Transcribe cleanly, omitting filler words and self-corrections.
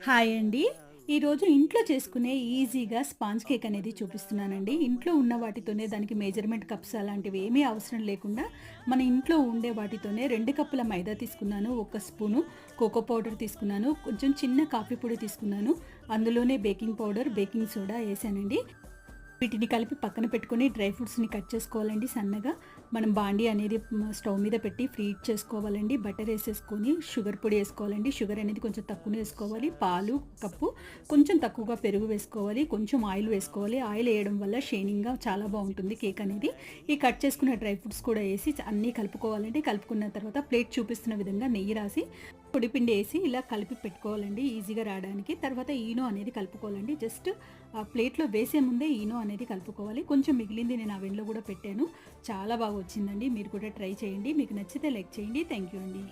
Hi అండి. ఈరోజు ఇంట్లో చేసుకునే ఈజీగా స్పాంజ్ కేక్ అనేది చూపిస్తున్నానండి. ఇంట్లో ఉన్న వాటితోనే దానికి మెజర్‌మెంట్ కప్స్ అలాంటివి ఏమీ అవసరం లేకుండా మన ఇంట్లో ఉండే వాటితోనే 2 కప్పుల మైదా తీసుకున్నాను. 1 స్పూను కోకో పౌడర్ తీసుకున్నాను. కొంచెం చిన్న కాఫీ పొడి తీసుకున్నాను. అందులోనే బేకింగ్ పౌడర్, బేకింగ్ సోడా ఏసానండి. వీటిని కలిపి పక్కన పెట్టుకొని డ్రై ఫ్రూట్స్‌ని కట్ చేసుకోవాలండి సన్నగా. మనం బాండీ అనేది స్టవ్ మీద పెట్టి హీట్ చేసుకోవాలండి. బటర్ ఏసేసుకొని షుగర్ పొడి ఏసుకోవాలండి. షుగర్ అనేది కొంచెం తక్కువనే ఏసుకోవాలి. పాలు కప్పు, కొంచెం తక్కువగా పెరుగు వేసుకోవాలి. కొంచెం ఆయిల్ వేసుకోవాలి. ఆయిల్ ఏయడం వల్ల షైనింగ్‌గా చాలా బావుంటుంది కేక్ అనేది. ఈ కట్ చేసుకున్న డ్రై ఫ్రూట్స్ కూడా ఏసి అన్నీ కలుపుకోవాలండి. కలుపుకున్న తర్వాత ప్లేట్ చూపిస్తున్న విధంగా నెయ్యి రాసి పొడిపిండి ఏసి ఇలా కలిపి పెట్టుకోవాలండి ఈజీగా రావడానికి. తర్వాత ఈనో అనేది కలుపుకోవాలండి. జస్ట్ ఆ ప్లేట్‌లో వేసే ముందే ఈనో అనేది కలుపుకోవాలి. కొంచెం మిగిలింది నేను అవెన్‌లో కూడా పెట్టాను. చాలా బాగా వచ్చిందండి. మీరు కూడా ట్రై చేయండి. మీకు నచ్చితే లైక్ చేయండి. థ్యాంక్ యూ అండి.